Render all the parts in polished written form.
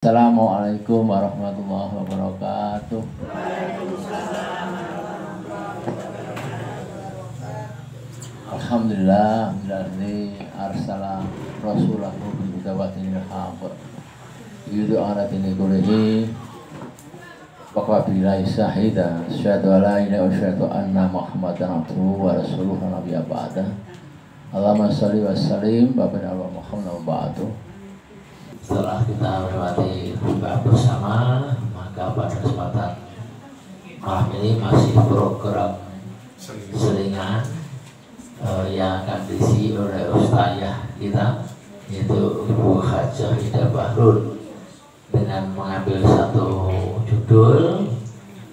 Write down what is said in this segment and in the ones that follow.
Assalamualaikum warahmatullahi wabarakatuh. Alhamdulillah, alladzi arsala rasulahu bil huda wa dinil haqq yuridu an yudhhi'ahu kullihi wa kafa billahi shahida. Asyhadu an la ilaha illallah wa asyhadu anna Muhammadan abduhu wa rasuluhu nabiyya ba'da. Allahumma shalli wa sallim wa barik ala Muhammad wa ba'du. Setelah kita melewati buka bersama, maka pada kesempatan malam ini masih program selingan yang akan diisi oleh ustazah kita, yaitu Ibu Hajah Ida Bahrul, dengan mengambil satu judul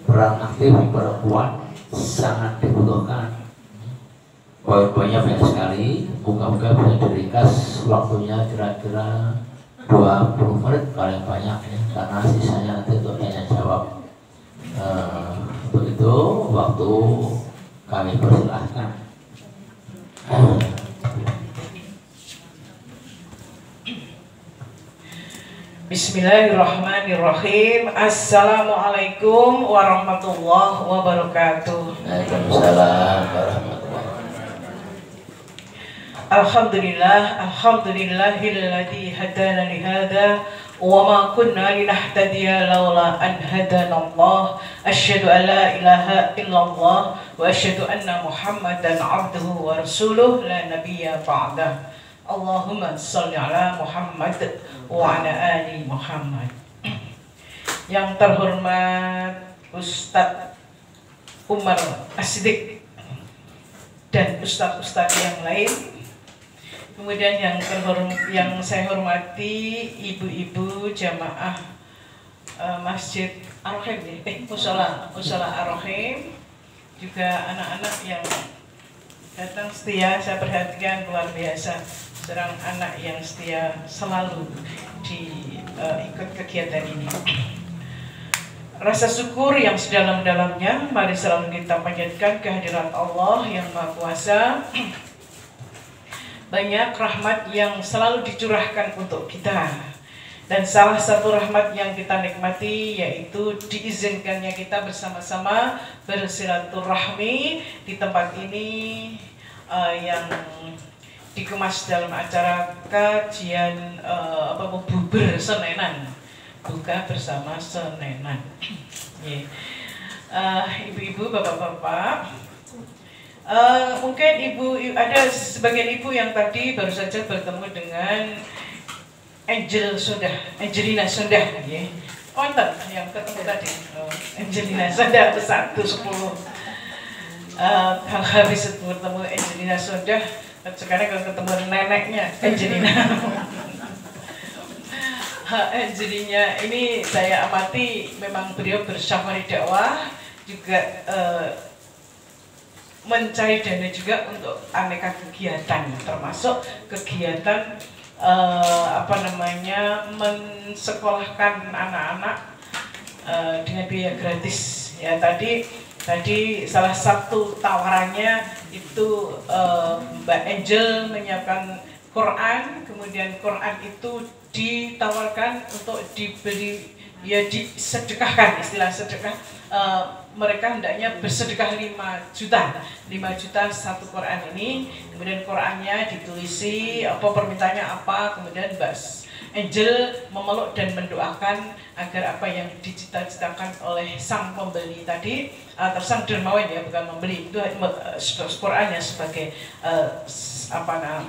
peran aktif perempuan sangat dibutuhkan. Poin-poinnya banyak sekali, moga-moga bisa diringkas waktunya kira-kira 20 menit paling banyak ya, karena sisanya nanti untuk tanya jawab. Untuk itu waktu kami persilahkan. Bismillahirrahmanirrahim. Assalamualaikum warahmatullahi wabarakatuh. Waalaikumsalam warahmatullahi wabarakatuh. Alhamdulillahilladzi hadana li hadza wa ma kunna linahtadiya laula an hadanallah. Asyhadu an la ilaha illallah wa asyhadu anna Muhammadan abduhu wa rasuluh la nabiyya ba'dah. Allahumma shalli ala Muhammad wa ala ali Muhammad. Yang terhormat Ustadz Umar As-Siddiq dan ustadz-ustadz yang lain, kemudian yang saya hormati ibu-ibu jamaah Masjid Ar-Rahim, Mushola Ar-Rahim, juga anak-anak yang datang setia, saya perhatikan luar biasa, seorang anak yang setia selalu ikut kegiatan ini. Rasa syukur yang sedalam-dalamnya mari selalu kita panjatkan kehadirat Allah yang Maha Kuasa. Banyak rahmat yang selalu dicurahkan untuk kita, dan salah satu rahmat yang kita nikmati yaitu diizinkannya kita bersama-sama bersilaturahmi di tempat ini yang dikemas dalam acara kajian bubur Senenan, buka bersama Senenan. Ibu-ibu, bapak-bapak, mungkin ada sebagian ibu yang tadi baru saja bertemu dengan Angelina Sondah, ya. Konten yang ketemu tadi, Angelina Sondah 110. Habis bertemu Angelina Sondah, sekarang kalau ketemu neneknya Angelina. Angelina ini saya amati, memang beliau bersyafari dakwah, juga mencari dana juga untuk aneka kegiatan, termasuk kegiatan mensekolahkan anak-anak dengan biaya gratis. Ya, tadi salah satu tawarannya itu Mbak Angel menyiapkan Quran, kemudian Quran itu ditawarkan untuk diberi, ya disedekahkan, istilah sedekah. Mereka hendaknya bersedekah 5 juta satu Quran ini, kemudian Qurannya ditulisi permintaannya apa, kemudian Mbak Angel memeluk dan mendoakan agar apa yang dicita-citakan oleh sang pembeli tadi, atau sang dermawan, ya, bukan membeli, itu Qurannya sebagai sarana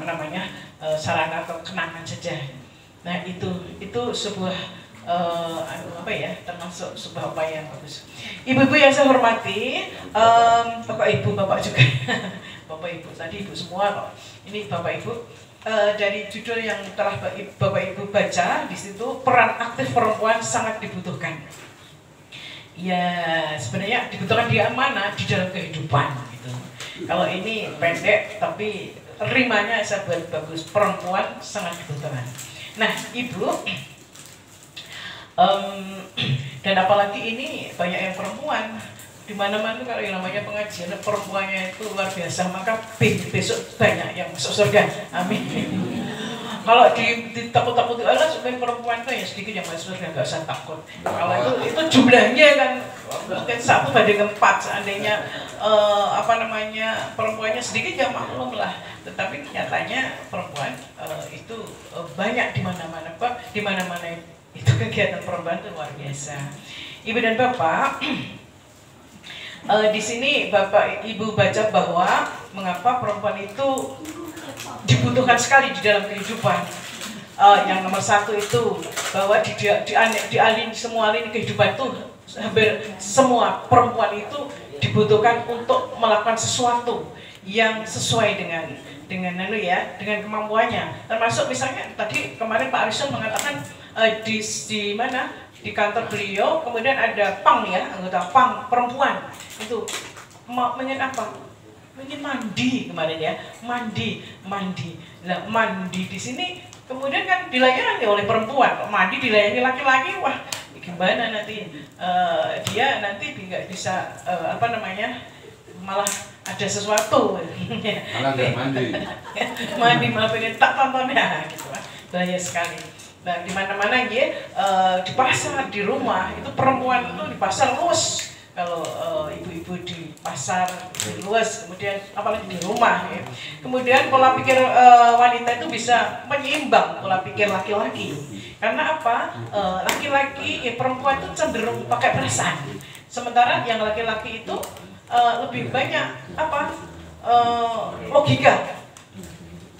atau kenangan saja. Nah, itu sebuah termasuk sebuah upaya yang bagus. Ibu-ibu yang saya hormati, bapak ibu, bapak juga, bapak ibu tadi ibu semua kok. Ini bapak ibu, dari judul yang telah bapak ibu baca di situ, peran aktif perempuan sangat dibutuhkan. Ya, sebenarnya dibutuhkan di mana? Di dalam kehidupan gitu. Kalau ini pendek tapi rimanya saya buat bagus, perempuan sangat dibutuhkan. Nah, ibu, dan apalagi ini banyak yang perempuan di mana-mana. Kalau yang namanya pengajian perempuannya itu luar biasa, maka besok banyak yang masuk surga. Amin. Kalau ditakut-takuti Allah supaya perempuan itu ya sedikit yang masuk surga, nggak usah takut. Kalau itu jumlahnya kan mungkin 1/4 seandainya perempuannya sedikit ya maklum lah. Tetapi nyatanya perempuan itu banyak di mana-mana, Pak. Di mana-mana itu kegiatan perempuan itu luar biasa. Ibu dan Bapak, di sini Bapak Ibu baca bahwa mengapa perempuan itu dibutuhkan sekali di dalam kehidupan. Yang nomor 1 itu bahwa di semua lini kehidupan itu hampir semua perempuan itu dibutuhkan untuk melakukan sesuatu yang sesuai dengan kemampuannya. Termasuk misalnya tadi kemarin Pak Arison mengatakan di mana di kantor beliau kemudian ada PANG ya, anggota PANG perempuan itu apa? Mungkin mandi kemarin ya, mandi. Nah, mandi di sini kemudian kan dilayani oleh perempuan, mandi dilayani laki-laki, wah gimana nanti dia nanti nggak bisa malah ada sesuatu. Malah nggak mandi malah pengen tak tontonnya gitu, bahaya sekali. Nah, di mana-mana ya, di pasar, di rumah itu perempuan itu di pasar luas. Kalau ibu-ibu di pasar di luas, kemudian apalagi di rumah ya. Kemudian pola pikir wanita itu bisa menyeimbang pola pikir laki-laki. Karena apa? Laki-laki, perempuan itu cenderung pakai perasaan. Sementara yang laki-laki itu lebih banyak logika.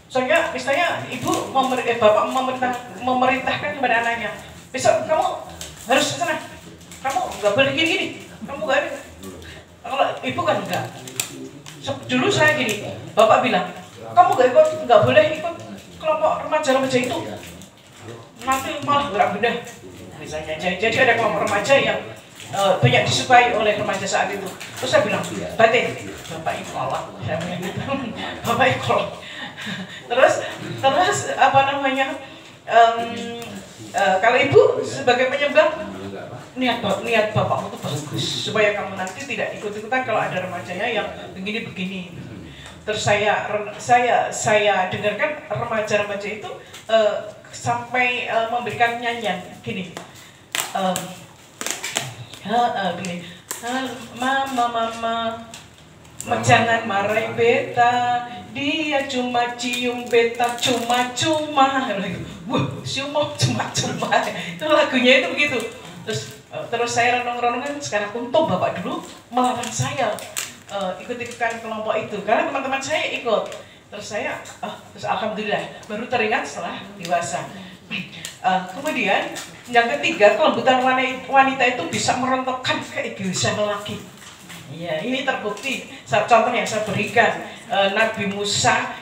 Soalnya misalnya ibu bapak memerintahkan kepada anaknya, besok kamu harus ke sana, kamu nggak boleh gini, kamu nggak ada. Kalau ibu kan enggak. Dulu saya gini, bapak bilang, kamu nggak boleh ikut kelompok remaja-remaja itu, nanti malah gerak benda. Misalnya, jadi ada kelompok remaja yang banyak disukai oleh remaja saat itu. Terus saya bilang, batin, bapak ikhlas, saya bilang gitu, bapak ikhlas. Terus kalau ibu sebagai penyebab niat bapakmu itu bagus supaya kamu nanti tidak ikut-ikutan kalau ada remajanya yang begini-begini. Terus saya dengarkan remaja-remaja itu sampai memberikan nyanyian gini, mama jangan marahin beta, dia cuma cium beta cuma-cuma. Wah, cuma-cuma. Itu lagunya itu begitu. Terus saya renung-renungan, sekarang untung bapak dulu melarang saya ikut-ikutan kelompok itu karena teman-teman saya ikut. Terus saya, terus alhamdulillah baru teringat setelah dewasa. Kemudian yang ketiga, kelembutan wanita itu bisa merontokkan keegoisan lelaki. Ya, ini terbukti. Contoh yang saya berikan, Nabi Musa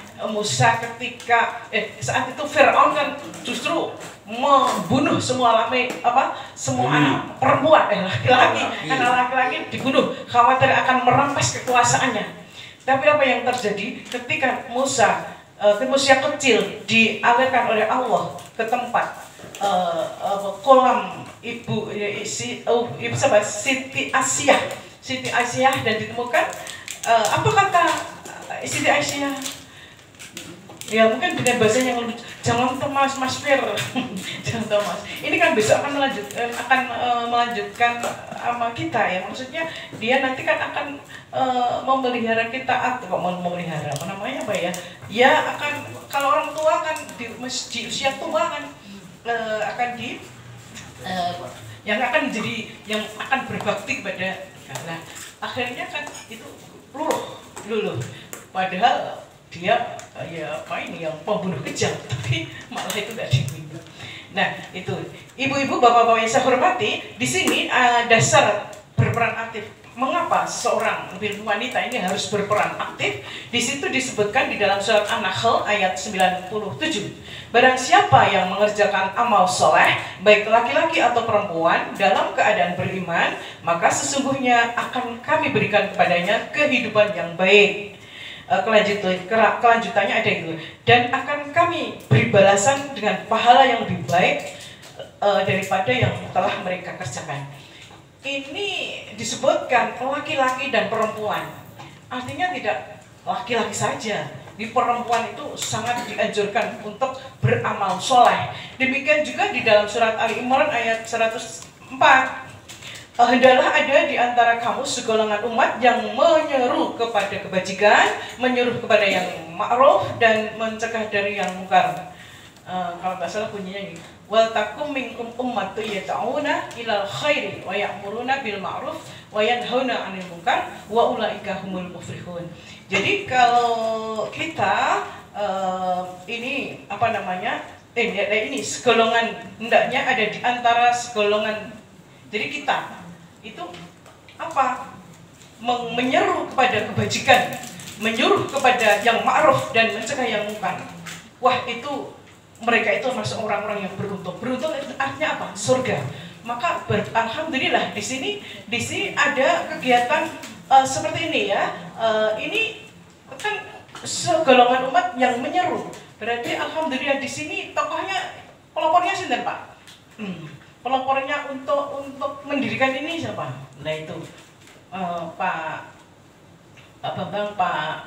ketika saat itu Firaun kan justru membunuh semua anak perempuan laki-laki, anak laki-laki dibunuh, khawatir akan merampas kekuasaannya. Tapi apa yang terjadi ketika Musa kecil dialirkan oleh Allah ke tempat kolam Siti Aisyah dan ditemukan apa kata Siti Aisyah? Ya mungkin dengan bahasanya yang lebih, jangan Thomas Mas Fir, jangan Thomas. Ini kan besok akan melanjutkan sama kita ya, maksudnya dia nanti kan akan memelihara kita, memelihara apa ya? Ya akan, kalau orang tua kan di usia tua kan akan yang akan menjadi, yang akan berbakti kepada. Nah, akhirnya kan itu luluh. Padahal dia yang pembunuh kejam, tapi malah itu tidak dibunuh. Nah, itu ibu-ibu, bapak-bapak yang saya hormati, di sini dasar berperan aktif. Mengapa seorang wanita ini harus berperan aktif? Di situ disebutkan di dalam surat An-Nahl ayat 97. Barang siapa yang mengerjakan amal soleh, baik laki-laki atau perempuan, dalam keadaan beriman, maka sesungguhnya akan kami berikan kepadanya kehidupan yang baik. Kelanjutannya ada itu. Dan akan kami beri balasan dengan pahala yang lebih baik daripada yang telah mereka kerjakan. Ini disebutkan laki-laki dan perempuan. Artinya tidak laki-laki saja, di perempuan itu sangat dianjurkan untuk beramal soleh. Demikian juga di dalam surat Ali Imran ayat 104. Hendaklah ada di antara kamu segolongan umat yang menyeru kepada kebajikan, menyuruh kepada yang ma'ruf dan mencegah dari yang mungkar. Kalau nggak salah bunyinya gitu. Wal takum minkum ummatu yata'una ilal khairi wa ya'muruna bil ma'ruf wa yanhauna 'anil munkar wa ulaika humul muflihun. Jadi kalau kita ini apa namanya? Ini segolongan, hendaknya ada di antara segolongan. Jadi kita itu apa? Menyeru kepada kebajikan, menyuruh kepada yang ma'ruf dan mencegah yang mungkar. Wah, itu mereka itu masuk orang-orang yang beruntung. Beruntung itu artinya apa? Surga. Maka alhamdulillah di sini ada kegiatan seperti ini ya. Ini kan segolongan umat yang menyeru. Berarti alhamdulillah di sini tokohnya, pelopornya sinten, Pak? Pelopornya untuk mendirikan ini siapa? Nah itu Pak Bambang,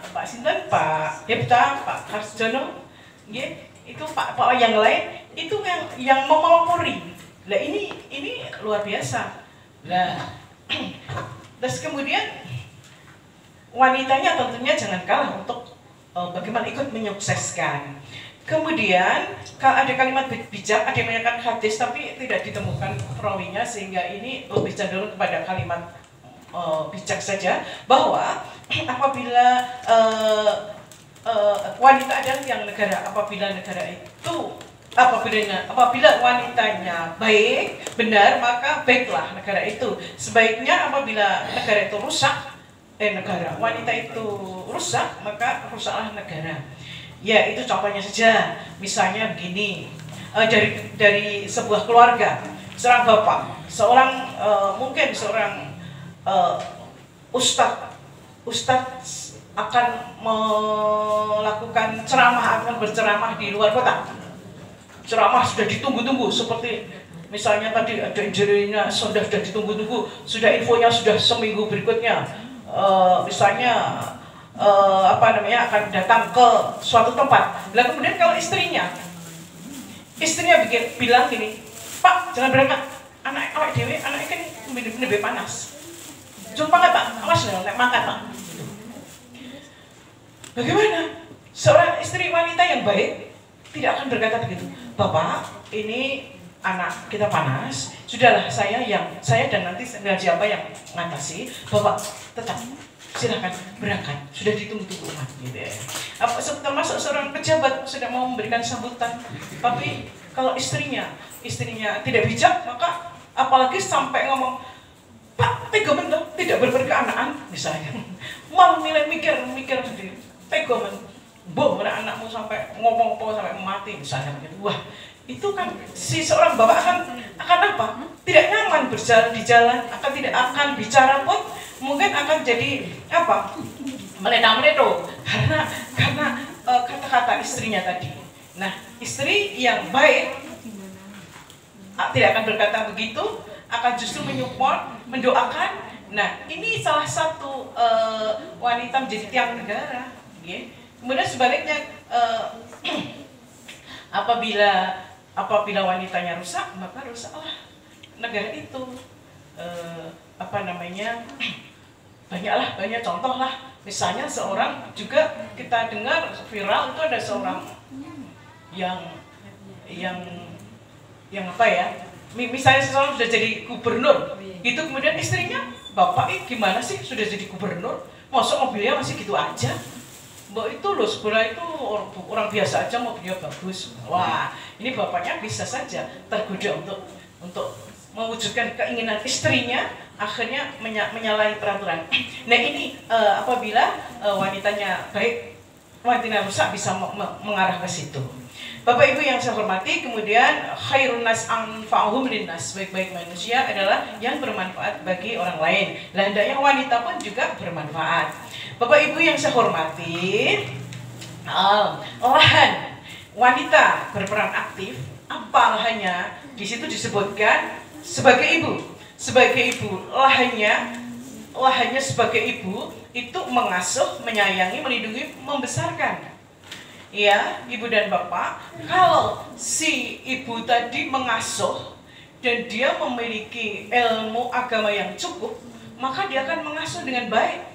Pak Sinten, Pak Hepta, Pak Harsjono, itu Pak yang lain itu yang memelopori. Nah ini luar biasa. Nah terus kemudian wanitanya tentunya jangan kalah untuk bagaimana ikut menyukseskan. Kemudian kalau ada kalimat bijak, ada yang menyatakan hadis tapi tidak ditemukan perawinya, sehingga ini lebih cenderung kepada kalimat bijak saja, bahwa apabila wanita adalah yang negara, apabila wanitanya baik, benar, maka baiklah negara itu. Sebaiknya apabila negara itu rusak, wanita itu rusak, maka rusaklah negara. Ya, itu contohnya saja. Misalnya begini, dari sebuah keluarga, seorang bapak, mungkin seorang ustadz akan melakukan ceramah, akan berceramah di luar kota. Ceramah sudah ditunggu-tunggu, seperti misalnya tadi ada injurinya sudah ditunggu-tunggu, sudah infonya sudah seminggu berikutnya. Misalnya akan datang ke suatu tempat. Lalu kemudian kalau istrinya bilang gini, Pak jangan berangkat, anak dewi, anak kan lebih panas. Jumpa nggak Pak? Awas nek makan Pak. Bagaimana? Seorang istri wanita yang baik tidak akan berkata begitu. Bapak, ini anak kita panas. Sudahlah, saya dan nanti siapa yang ngatasi. Bapak tetap silahkan berangkat, sudah ditunggu-tunggu umat gitu ya. Termasuk seorang pejabat sedang mau memberikan sambutan, tapi kalau istrinya tidak bijak, maka apalagi sampai ngomong, Pak, tega men tidak berkeanaan misalnya, malah mikir sendiri, tega men, mana anakmu sampai ngomong sampai mati misalnya begitu. Wah, itu kan si seorang bapak akan apa? Tidak nyaman berjalan di jalan, tidak akan bicara pun mungkin akan jadi apa? Meledo karena kata-kata istrinya tadi. Nah, istri yang baik tidak akan berkata begitu, akan justru menyupport, mendoakan. Nah, ini salah satu wanita menjadi tiang negara. Kemudian sebaliknya, apabila wanitanya rusak, maka rusaklah negara itu. Banyak contoh lah. Misalnya seorang juga kita dengar viral itu ada seorang yang misalnya seseorang sudah jadi gubernur, itu kemudian istrinya, Bapak gimana sih sudah jadi gubernur, masa mobilnya masih gitu aja, Mbak itu loh sebenarnya itu orang biasa aja, mobilnya bagus. Wah, ini bapaknya bisa saja tergoda untuk mewujudkan keinginan istrinya, akhirnya menyalahi peraturan. Nah ini apabila wanitanya baik, wanitanya rusak bisa mengarah ke situ. Bapak Ibu yang saya hormati, kemudian khairun nas anfa'uhum linnas, sebaik-baik manusia adalah yang bermanfaat bagi orang lain. Lah hendaknya wanita pun juga bermanfaat. Bapak Ibu yang saya hormati, lahan wanita berperan aktif, apa lahannya? Di situ disebutkan sebagai ibu. Sebagai ibu, lahannya sebagai ibu itu mengasuh, menyayangi, melindungi, membesarkan ya ibu dan bapak, kalau si ibu tadi mengasuh dan dia memiliki ilmu agama yang cukup, maka dia akan mengasuh dengan baik,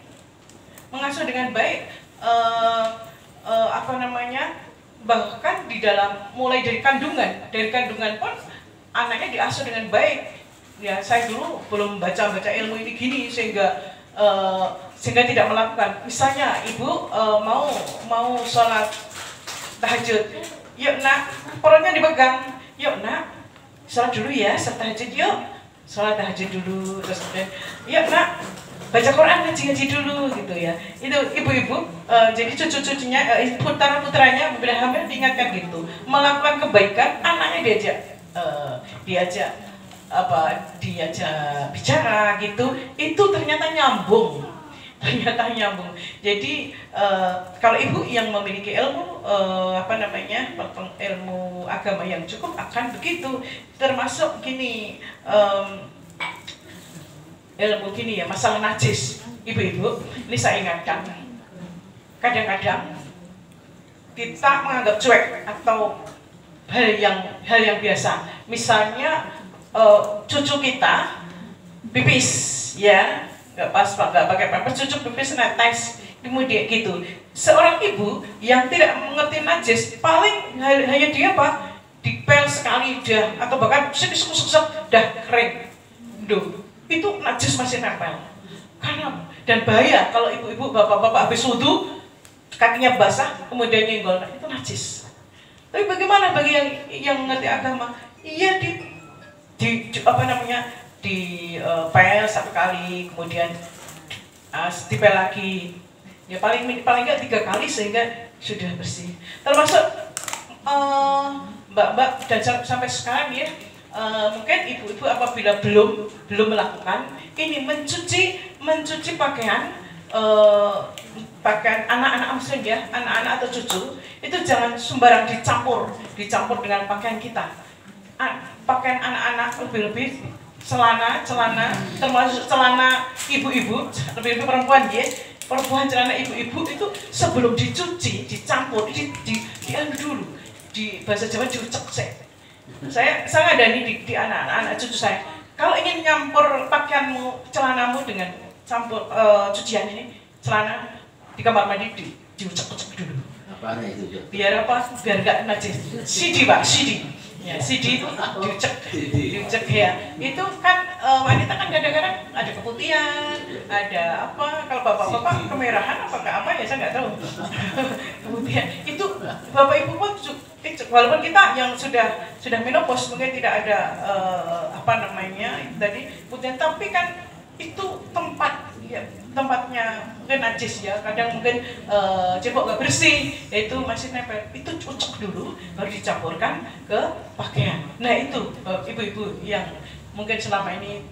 bahkan di dalam mulai dari kandungan pun anaknya diasuh dengan baik. Ya, saya dulu belum baca ilmu ini gini sehingga tidak melakukan. Misalnya ibu mau sholat tahajud, yuk nak, perutnya dipegang, yuk nak, sholat dulu ya, sholat tahajud yuk, sholat tahajud dulu, terus kemudian, yuk nak, baca Quran ngaji dulu gitu ya. Itu ibu-ibu, jadi cucu-cucunya, putra-putranya bila hamil diingatkan gitu, melakukan kebaikan, anaknya diajak bicara gitu, itu ternyata nyambung. Jadi kalau ibu yang memiliki ilmu ilmu agama yang cukup akan begitu. Termasuk gini, ilmu gini ya, masalah najis. Ibu-ibu, ini saya ingatkan, kadang-kadang kita menganggap cuek atau hal yang biasa. Misalnya cucu kita pipis, ya nggak pakai pampers, cucu pipis netes, kemudian gitu. Seorang ibu yang tidak mengerti najis, paling hanya dia dipel sekali dah, atau bahkan susuk dah kering, itu najis masih nempel. Karena dan bahaya kalau ibu-ibu bapak-bapak habis wudu kakinya basah kemudian nyenggol, itu najis. Tapi bagaimana bagi yang mengerti agama? Iya dipel satu kali, kemudian dipel lagi, ya paling nggak 3 kali sehingga sudah bersih. Termasuk mbak-mbak dan sampai sekarang ya, mungkin ibu-ibu apabila belum melakukan ini, mencuci pakaian anak-anak muslim ya, anak-anak atau cucu itu jangan sembarang dicampur dengan pakaian kita. Pakaian anak-anak lebih celana termasuk celana ibu-ibu, lebih perempuan ya, celana ibu-ibu itu sebelum dicuci dicampur dianu dulu, di bahasa Jawa diucek sih. Saya ada di anak-anak cucu saya, kalau ingin nyampur pakaianmu, celanamu dengan campur cucian ini, celana di kamar mandi diucek-ucek dulu. Apaan itu? Biar nggak najis. CD ya, CD itu diucek ya. Itu kan wanita kan kadang-kadang ada keputihan, ada apa, kalau bapak-bapak kemerahan apa ya, saya nggak tahu. Kemudian itu bapak ibu pun walaupun kita yang sudah menopause mungkin tidak ada tadi putihan, tapi kan itu tempatnya mungkin najis ya, kadang mungkin cebok nggak bersih, yaitu masih nempel, itu ucek dulu baru dicampurkan ke pakaian. Nah itu ibu-ibu yang mungkin selama ini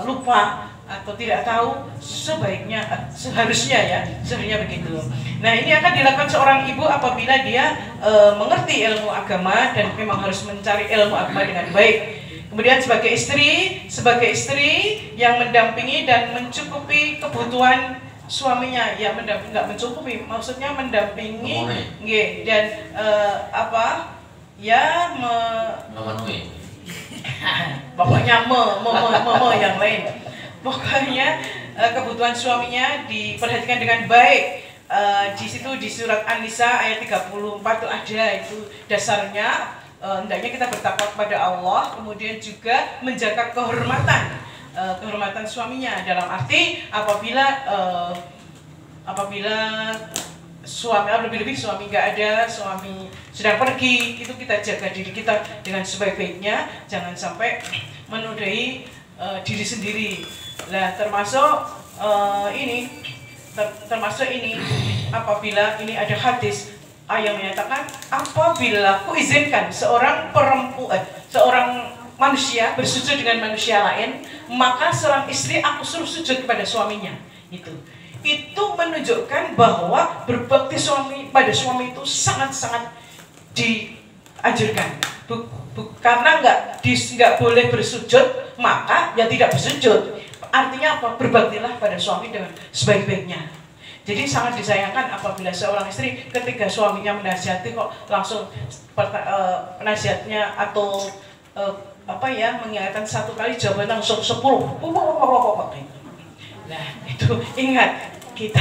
lupa atau tidak tahu, seharusnya begitu. Nah ini akan dilakukan seorang ibu apabila dia mengerti ilmu agama dan memang harus mencari ilmu agama dengan baik. Kemudian sebagai istri yang mendampingi dan mencukupi kebutuhan suaminya, ya nggak mencukupi, maksudnya mendampingi, dan memenuhi. Pokoknya yang lain. Pokoknya kebutuhan suaminya diperhatikan dengan baik. Di situ di surat An-Nisa ayat 34 itu ada, itu dasarnya hendaknya kita bertakwa kepada Allah, kemudian juga menjaga kehormatan suaminya, dalam arti apabila suami, lebih-lebih suami nggak ada, suami sedang pergi, itu kita jaga diri kita dengan sebaik-baiknya, jangan sampai menodai diri sendiri. Nah termasuk ini apabila ini ada hadis yang menyatakan, apabila ku izinkan seorang manusia bersujud dengan manusia lain, maka seorang istri aku suruh sujud kepada suaminya. Itu menunjukkan bahwa berbakti pada suami itu sangat-sangat dianjurkan. Karena nggak boleh bersujud, maka ya tidak bersujud. Artinya apa? Berbaktilah pada suami dengan sebaik-baiknya. Jadi sangat disayangkan apabila seorang istri ketika suaminya menasihati kok langsung nasihatnya atau mengingatkan satu kali jawaban langsung 10. Nah itu ingat, kita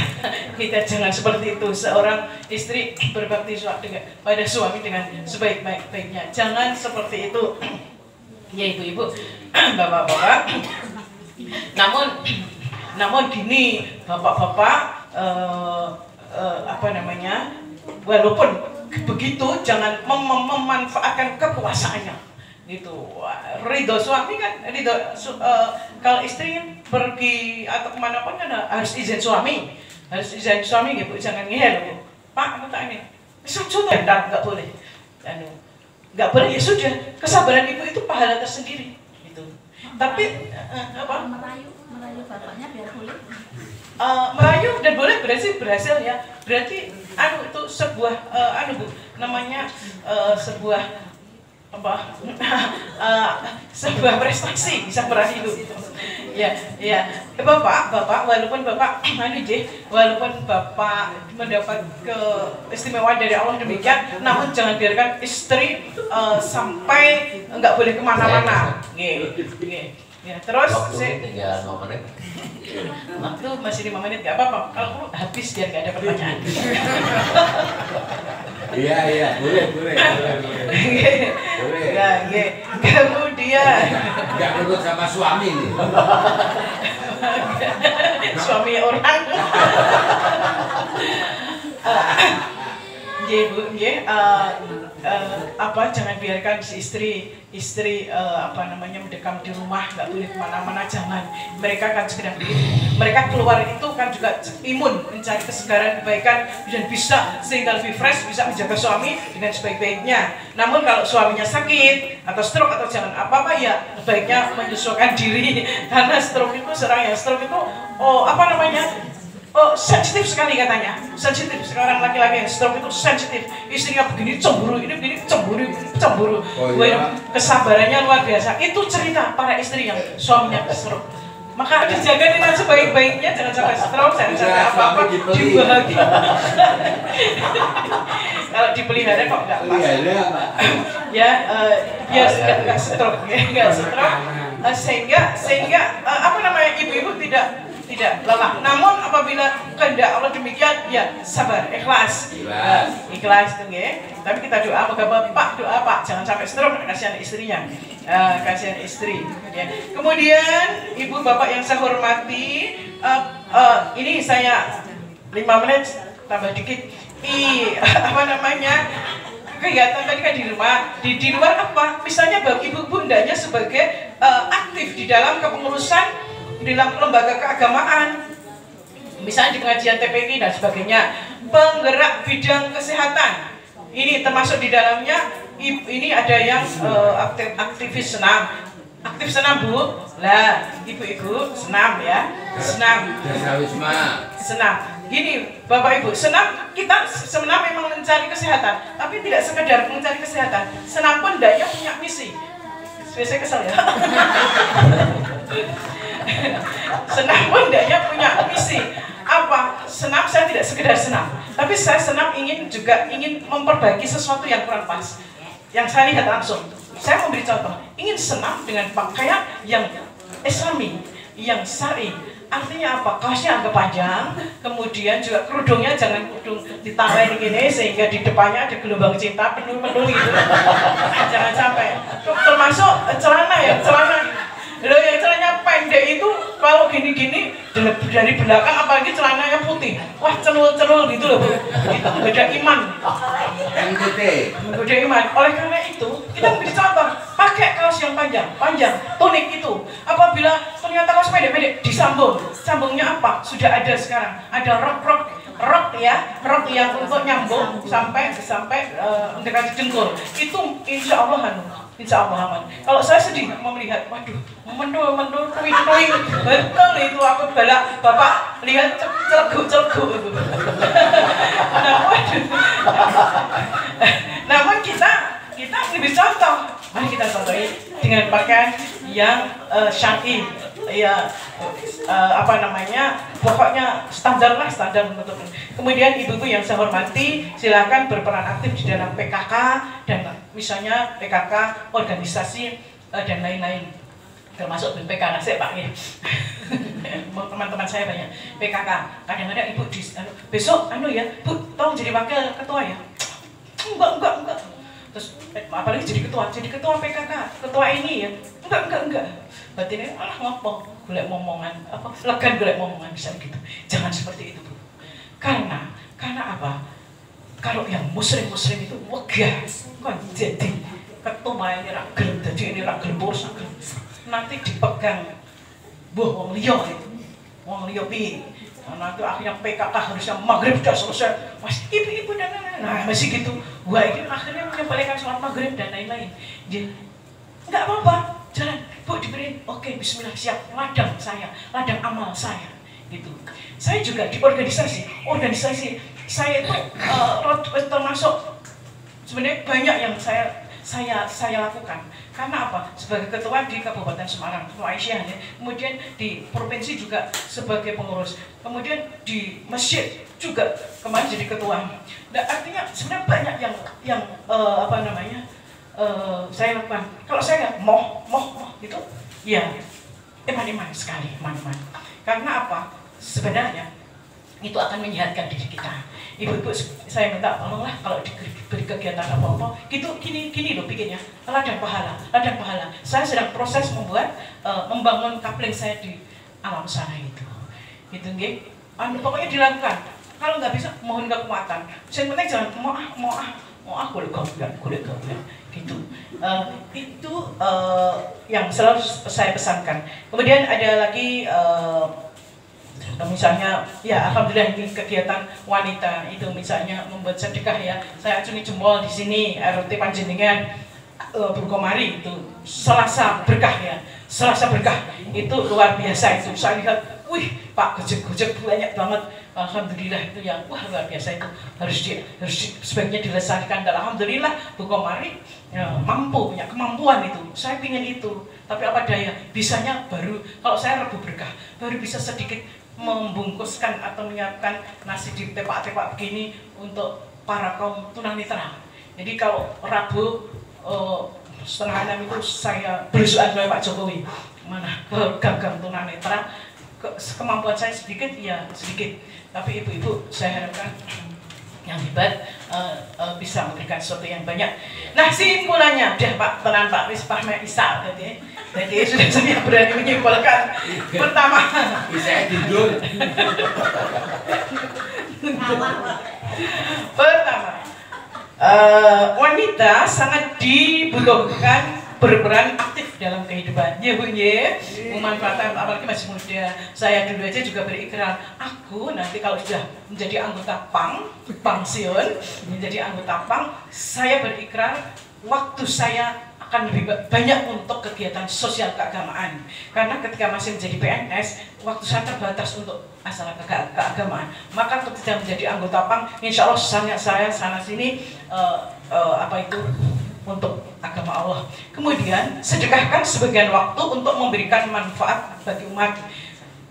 jangan seperti itu. Seorang istri berbakti pada suami dengan sebaik-baiknya. Jangan seperti itu. Ya ibu-ibu, bapak-bapak. Namun gini, bapak-bapak, walaupun begitu jangan memanfaatkan kekuasaannya. Gitu. Ridho suami kan, kalau istri kan pergi atau kemana pun kan harus izin suami, gitu. Jangan ngehel, Bu. Pak, aku tak ini, sudah nggak boleh, nggak boleh ya sudah. Kesabaran ibu itu pahala tersendiri, gitu. Tapi merayu bapaknya biar boleh. Merayu dan boleh berhasil ya. Berarti itu sebuah Bu, namanya sebuah sebuah prestasi bisa merayu. Ya, bapak walaupun bapak walaupun bapak mendapat keistimewaan dari Allah demikian, namun jangan biarkan istri sampai nggak boleh kemana-mana. Ya, terus tinggal 5 menit. Waktu masih 5 menit, nggak apa-apa. Kalau perlu habis biar nggak ada pertanyaan. Iya, boleh. Kemudian Nggak perlu sama suami nih. suami orang. Jangan biarkan si istri mendekam di rumah, nggak boleh kemana-mana, jangan. Mereka akan segera mereka keluar itu kan juga imun, mencari kesegaran, kebaikan, dan bisa sehingga lebih fresh, bisa menjaga suami dengan sebaik-baiknya. Namun kalau suaminya sakit atau stroke atau jangan apa-apa, ya baiknya menyesuaikan diri karena stroke itu sensitif sekali katanya. Sensitif, sekarang laki-laki yang stroke itu sensitif. Istrinya begini cemburu, ini begini cemburu. Oh, iya. Kesabarannya luar biasa. Itu cerita para istri yang suaminya stroke. Maka dijaga dengan sebaik-baiknya, jangan sampai stroke, jangan sampai apa-apa, dibahagia. Kalau dipelihara kok nggak pas. Ya, biar nggak stroke, sehingga ibu-ibu tidak lelah. Namun apabila kehendak Allah demikian, ya sabar, ikhlas itu nggih. Tapi kita doa, moga bapak doa Pak jangan sampai stroke, kasihan istrinya, kasihan istri. Ya. Kemudian ibu bapak yang saya hormati, ini saya 5 menit tambah dikit. Kegiatan tadi kan di rumah, di luar apa? Misalnya bagi ibu bundanya sebagai aktif di dalam kepengurusan di dalam lembaga keagamaan, misalnya di pengajian TPK dan sebagainya, penggerak bidang kesehatan. Ini termasuk di dalamnya, ini ada yang aktivis senam. Aktif senam Bu? Lah, ibu-ibu senam ya, senam. Gini Bapak Ibu, senam, kita senam memang mencari kesehatan, tapi tidak sekedar mencari kesehatan. Senam pun daya punya misi. Saya kesel ya. Senam pun daya punya misi. Apa? Senam saya tidak sekedar senam, tapi saya senam ingin memperbaiki sesuatu yang kurang pas. Yang saya lihat langsung. Saya memberi contoh, ingin senam dengan pakaian yang islami, yang syar'i. Artinya apa? Kaosnya agak panjang, kemudian juga kerudungnya jangan kerudung ditambahin gini sehingga di depannya ada gelombang cinta penuh gitu. Jangan sampai. Termasuk celana yang celananya pendek itu kalau gini-gini dari belakang apalagi celananya putih, wah celul-celul gitu loh Bu. Itu beda iman. Beda iman. Oleh karena itu kita memberi contoh, pakai kaos yang panjang, tunik itu. Apabila ternyata kaos pendek-pendek sambungnya apa? Sudah ada sekarang, ada rok yang untuk nyambung sampai mendekati dengkul. Itu insya Allah aman. Kalau saya sedih mau melihat, waduh, mendul, kuing, betul itu aku balak bapak lihat celegu itu. Namun kita lebih contoh. Mari kita contohin dengan pakaian yang syar'i, ya apa namanya, pokoknya standar lah, standar untuk. Kemudian ibu-ibu yang saya hormati, silakan berperan aktif di dalam PKK dan misalnya PKK organisasi dan lain-lain, termasuk PKK saya Pak ya. Teman-teman saya banyak PKK. Kadang-kadang ibu besok ya Bu, tolong jadi wakil ketua ya. Enggak. Terus apalagi jadi ketua PKK, ketua ini ya. Enggak. Berarti ini ngopo, golek momongan, legan golek momongan, bisa gitu. Jangan seperti itu, Bu. Karena apa? Kalau yang muslim itu wegah kan jadi ketua ini ra gelem, dadi ini ra gelem nanti dipegang wong liya itu. Wong liya piye? Nanti akhirnya PKK harusnya maghrib sudah selesai, masih ibu-ibu dan lain-lain. Nah masih gitu. Wah ini akhirnya menyampaikan sholat maghrib dan lain-lain. Jadi nggak apa-apa, jalan. Bu diberi, oke, bismillah, siap, ladang saya, ladang amal saya, gitu. Saya juga di organisasi saya itu termasuk sebenarnya banyak yang saya lakukan. Karena apa? Sebagai ketua di Kabupaten Semarang, Ketua Aisyah, ya. Kemudian di provinsi juga sebagai pengurus, kemudian di masjid juga kemarin jadi ketua. Nah, artinya sebenarnya banyak yang apa namanya saya lakukan. Kalau saya moh gitu, ya iman sekali, iman. Karena apa? Sebenarnya itu akan menyehatkan diri kita. Ibu-ibu, saya minta tolonglah kalau diberi kegiatan apa-apa, gitu gini loh bikinnya, ladang pahala. Saya sedang proses membangun kapling saya di alam sana itu. Gitu nggih. Pokoknya dilakukan. Kalau nggak bisa, mohon kekuatan. Yang penting jangan mau golek gawean. Gitu. Itu yang selalu saya pesankan. Kemudian ada lagi misalnya ya alhamdulillah ini kegiatan wanita itu, misalnya membuat sedekah ya. Saya acungi jempol di sini RT Panjenengan Burkomari itu Selasa berkah ya. Selasa berkah itu luar biasa itu. Saya lihat, wih Pak gojek banyak banget. Alhamdulillah itu yang wah luar biasa itu, harus sebaiknya dilestarikan. Dan alhamdulillah Burkomari mampu, punya kemampuan itu. Saya ingin itu, tapi apa daya, bisanya baru kalau saya Rebu berkah baru bisa sedikit membungkuskan atau menyiapkan nasi di tepak-tepak begini untuk para kaum tunanetra. Jadi kalau Rabu setengah 6 itu saya berusukan oleh Pak Jokowi, mana ke gagang tunanetra, kemampuan saya sedikit ya sedikit, tapi ibu-ibu saya harapkan yang hebat bisa memberikan sesuatu yang banyak. Nah simpulannya, udah Pak, tenang Pak, wis pahme Isa tadi. Jadi sudah berani menyimpulkan. Pertama, Bisa tidur. Pertama, wanita sangat dibutuhkan berperan aktif dalam kehidupan. Ya Bu, ya, memanfaatkan, apalagi masih muda. Saya dulu aja juga berikrar, aku nanti kalau sudah menjadi anggota pensiun, menjadi anggota PAN, saya berikrar waktu saya akan lebih banyak untuk kegiatan sosial keagamaan. Karena ketika masih menjadi PNS, waktu saya terbatas untuk masalah keagamaan. Maka ketika menjadi anggota PAN, insya Allah saya sana sini untuk agama Allah. Kemudian sedekahkan sebagian waktu untuk memberikan manfaat bagi umat.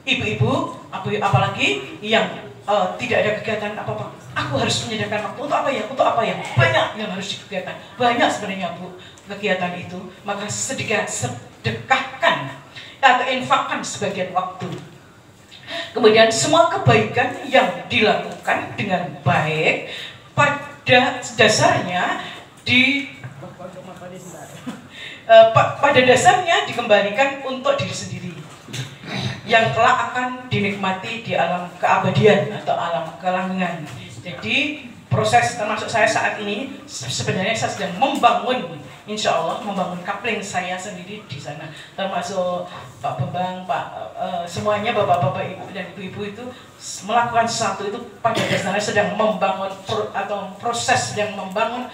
Ibu-ibu, apalagi yang tidak ada kegiatan apa-apa, aku harus menyediakan waktu untuk apa ya? Banyak yang harus dikegiatan, banyak sebenarnya Bu kegiatan itu. Maka sedekahkan atau infakkan sebagian waktu. Kemudian semua kebaikan yang dilakukan dengan baik pada dasarnya pada dasarnya dikembalikan untuk diri sendiri, yang kelak akan dinikmati di alam keabadian atau alam kelanggengan. Jadi proses termasuk saya saat ini sebenarnya saya sedang membangun, insya Allah membangun kapling saya sendiri di sana, termasuk Pak Bambang, semuanya bapak-bapak ibu dan ibu-ibu itu melakukan sesuatu itu pada dasarnya sedang membangun atau proses sedang membangun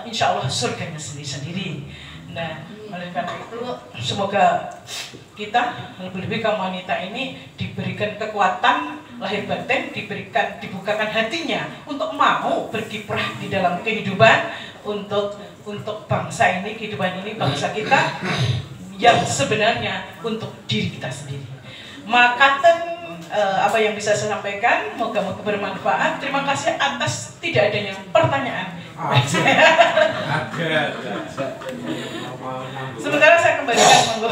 insya Allah surganya sendiri-sendiri. Nah, oleh karena itu semoga kita lebih-lebih kaum wanita ini diberikan kekuatan lahir batin, dibukakan hatinya untuk mau berkiprah di dalam kehidupan untuk bangsa ini, kehidupan ini, bangsa kita yang sebenarnya untuk diri kita sendiri. Maka apa yang bisa saya sampaikan, moga-moga bermanfaat. Terima kasih atas tidak adanya pertanyaan. Sementara saya kembalikan monggo.